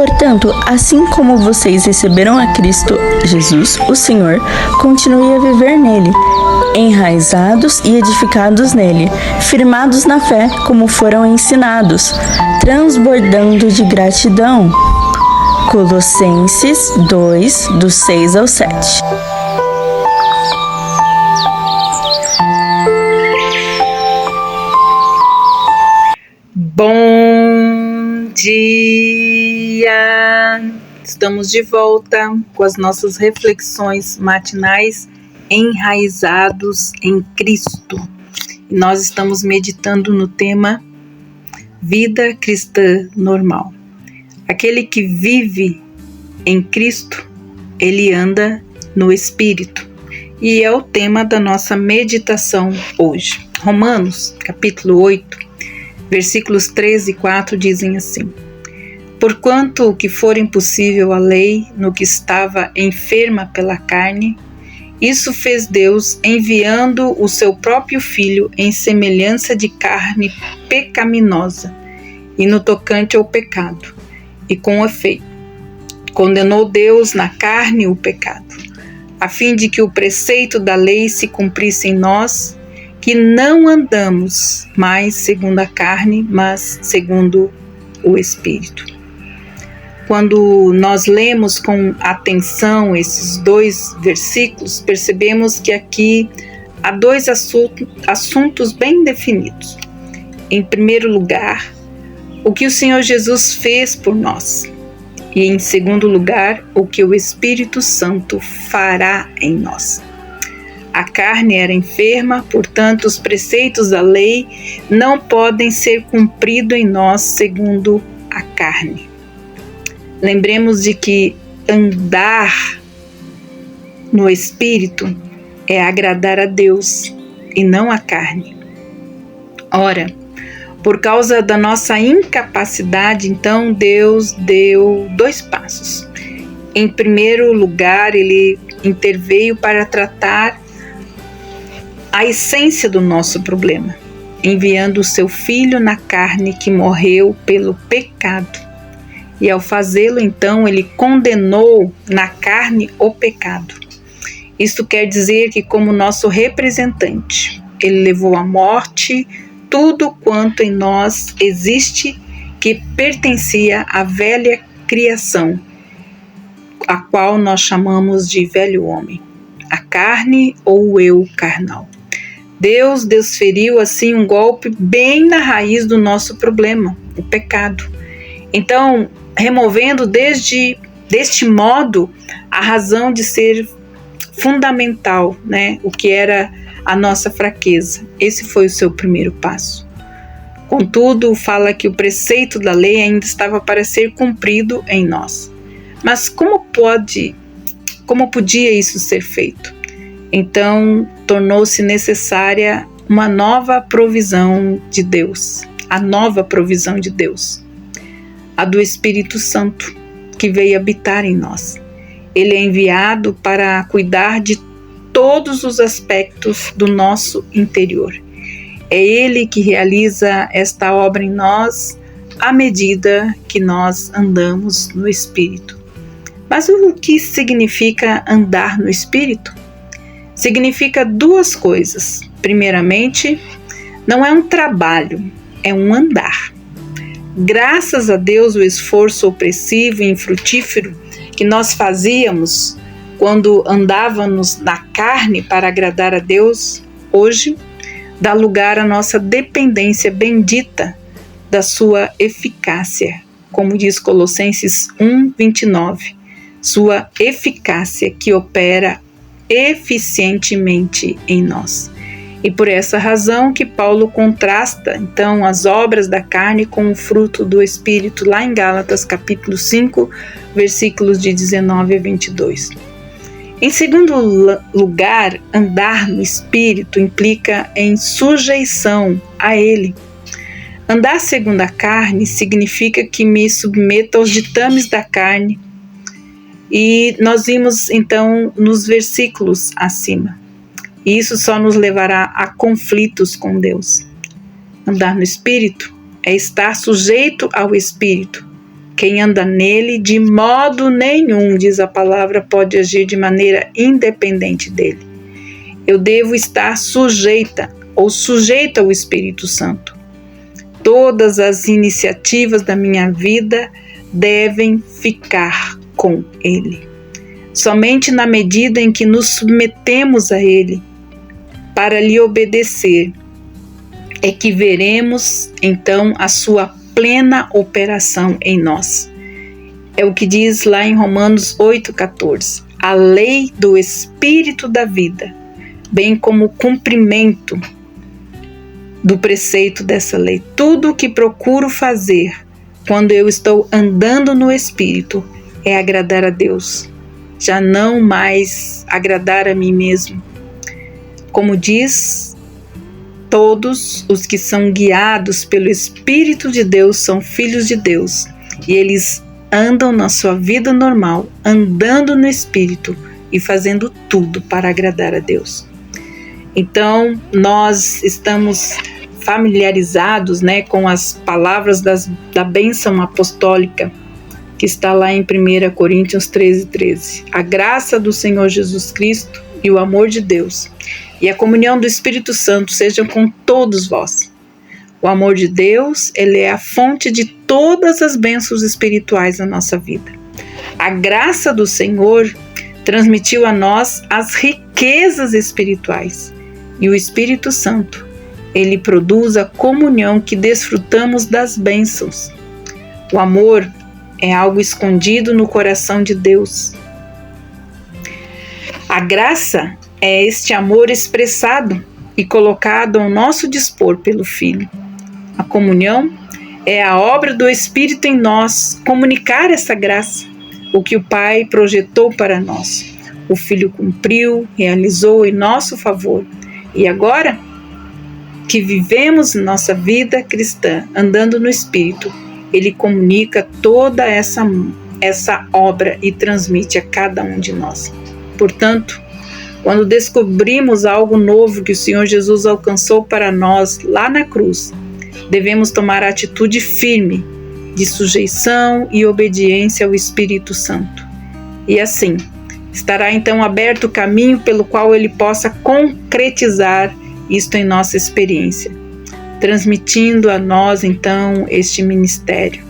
Portanto, assim como vocês receberam a Cristo Jesus, o Senhor, continue a viver nele, enraizados e edificados nele, firmados na fé como foram ensinados, transbordando de gratidão. Colossenses 2, do 6 ao 7. Bom dia! Estamos de volta com as nossas reflexões matinais enraizados em Cristo. E nós estamos meditando no tema Vida Cristã Normal. Aquele que vive em Cristo, ele anda no Espírito. E é o tema da nossa meditação hoje. Romanos, capítulo 8, versículos 3 e 4 dizem assim: Porquanto o que for impossível à lei, no que estava enferma pela carne, isso fez Deus, enviando o seu próprio Filho em semelhança de carne pecaminosa, e no tocante ao pecado. E com efeito, condenou Deus na carne o pecado, a fim de que o preceito da lei se cumprisse em nós, que não andamos mais segundo a carne, mas segundo o Espírito. Quando nós lemos com atenção esses dois versículos, percebemos que aqui há dois assuntos bem definidos. Em primeiro lugar, o que o Senhor Jesus fez por nós. E em segundo lugar, o que o Espírito Santo fará em nós. A carne era enferma, portanto, os preceitos da lei não podem ser cumpridos em nós segundo a carne. Lembremos de que andar no Espírito é agradar a Deus e não a carne. Ora, por causa da nossa incapacidade, então, Deus deu dois passos. Em primeiro lugar, Ele interveio para tratar a essência do nosso problema, enviando o seu Filho na carne que morreu pelo pecado. E ao fazê-lo, então, Ele condenou na carne o pecado. Isto quer dizer que, como nosso representante, Ele levou à morte tudo quanto em nós existe que pertencia à velha criação, a qual nós chamamos de velho homem, a carne ou o eu carnal. Deus desferiu assim um golpe bem na raiz do nosso problema, o pecado. Então, removendo deste modo a razão de ser fundamental, o que era a nossa fraqueza. Esse foi o seu primeiro passo. Contudo, fala que o preceito da lei ainda estava para ser cumprido em nós. Mas como podia isso ser feito? Então, tornou-se necessária uma nova provisão de Deus, a nova provisão de Deus, a do Espírito Santo, que veio habitar em nós. Ele é enviado para cuidar de todos os aspectos do nosso interior. É Ele que realiza esta obra em nós à medida que nós andamos no Espírito. Mas o que significa andar no Espírito? Significa duas coisas. Primeiramente, não é um trabalho, é um andar. Graças a Deus, o esforço opressivo e infrutífero que nós fazíamos quando andávamos na carne para agradar a Deus, hoje dá lugar à nossa dependência bendita da sua eficácia, como diz Colossenses 1:29, sua eficácia que opera eficientemente em nós. E por essa razão que Paulo contrasta, então, as obras da carne com o fruto do Espírito, lá em Gálatas, capítulo 5, versículos de 19 a 22. Em segundo lugar, andar no Espírito implica em sujeição a Ele. Andar segundo a carne significa que me submeto aos ditames da carne. E nós vimos, então, nos versículos acima. E isso só nos levará a conflitos com Deus. Andar no Espírito é estar sujeito ao Espírito, Quem anda nele, de modo nenhum, diz a palavra, pode agir de maneira independente dele. Eu devo estar sujeita ao Espírito Santo. Todas as iniciativas da minha vida devem ficar com ele. Somente na medida em que nos submetemos a ele para lhe obedecer é que veremos então a sua plena operação em nós. É o que diz lá em Romanos 8,14. A lei do Espírito da vida, bem como o cumprimento do preceito dessa lei. Tudo o que procuro fazer quando eu estou andando no Espírito é agradar a Deus, já não mais agradar a mim mesmo. Como diz, todos os que são guiados pelo Espírito de Deus são filhos de Deus, e eles andam na sua vida normal, andando no Espírito e fazendo tudo para agradar a Deus. Então, nós estamos familiarizados, com as palavras da bênção apostólica, que está lá em 1 Coríntios 13:13. A graça do Senhor Jesus Cristo e o amor de Deus e a comunhão do Espírito Santo sejam com todos vós. O amor de Deus, ele é a fonte de todas as bênçãos espirituais na nossa vida. A graça do Senhor transmitiu a nós as riquezas espirituais. E o Espírito Santo, ele produz a comunhão que desfrutamos das bênçãos. O amor é algo escondido no coração de Deus. A graça é este amor expressado e colocado ao nosso dispor pelo Filho. A comunhão é a obra do Espírito em nós, comunicar essa graça, o que o Pai projetou para nós. O Filho cumpriu, realizou em nosso favor. E agora que vivemos nossa vida cristã andando no Espírito, ele comunica toda essa obra e transmite a cada um de nós. Portanto, quando descobrimos algo novo que o Senhor Jesus alcançou para nós lá na cruz, devemos tomar a atitude firme de sujeição e obediência ao Espírito Santo. E assim, estará então aberto o caminho pelo qual ele possa concretizar isto em nossa experiência, transmitindo a nós então este ministério.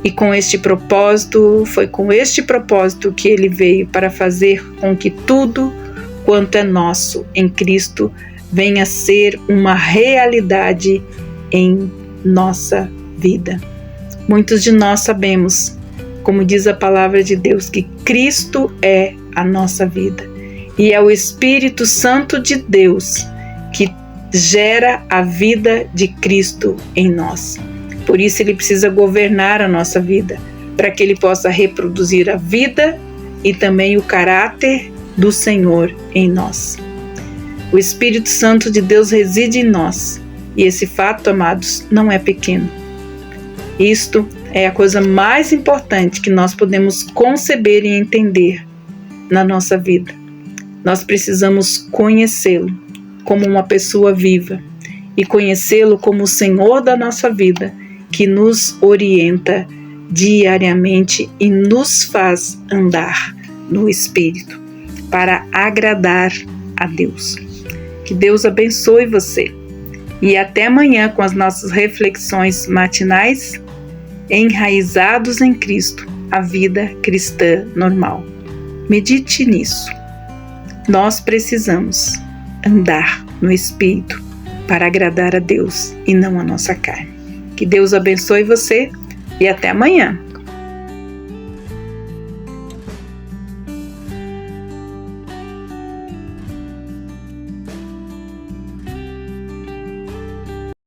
E com este propósito, foi com este propósito que ele veio, para fazer com que tudo quanto é nosso em Cristo venha a ser uma realidade em nossa vida. Muitos de nós sabemos, como diz a palavra de Deus, que Cristo é a nossa vida. E é o Espírito Santo de Deus que gera a vida de Cristo em nós. Por isso ele precisa governar a nossa vida, para que ele possa reproduzir a vida e também o caráter do Senhor em nós. O Espírito Santo de Deus reside em nós. E esse fato, amados, não é pequeno. Isto é a coisa mais importante que nós podemos conceber e entender na nossa vida. Nós precisamos conhecê-lo como uma pessoa viva e conhecê-lo como o Senhor da nossa vida, que nos orienta diariamente e nos faz andar no Espírito para agradar a Deus. Que Deus abençoe você. E até amanhã com as nossas reflexões matinais, enraizados em Cristo, a vida cristã normal. Medite nisso. Nós precisamos andar no Espírito para agradar a Deus e não a nossa carne. Que Deus abençoe você e até amanhã.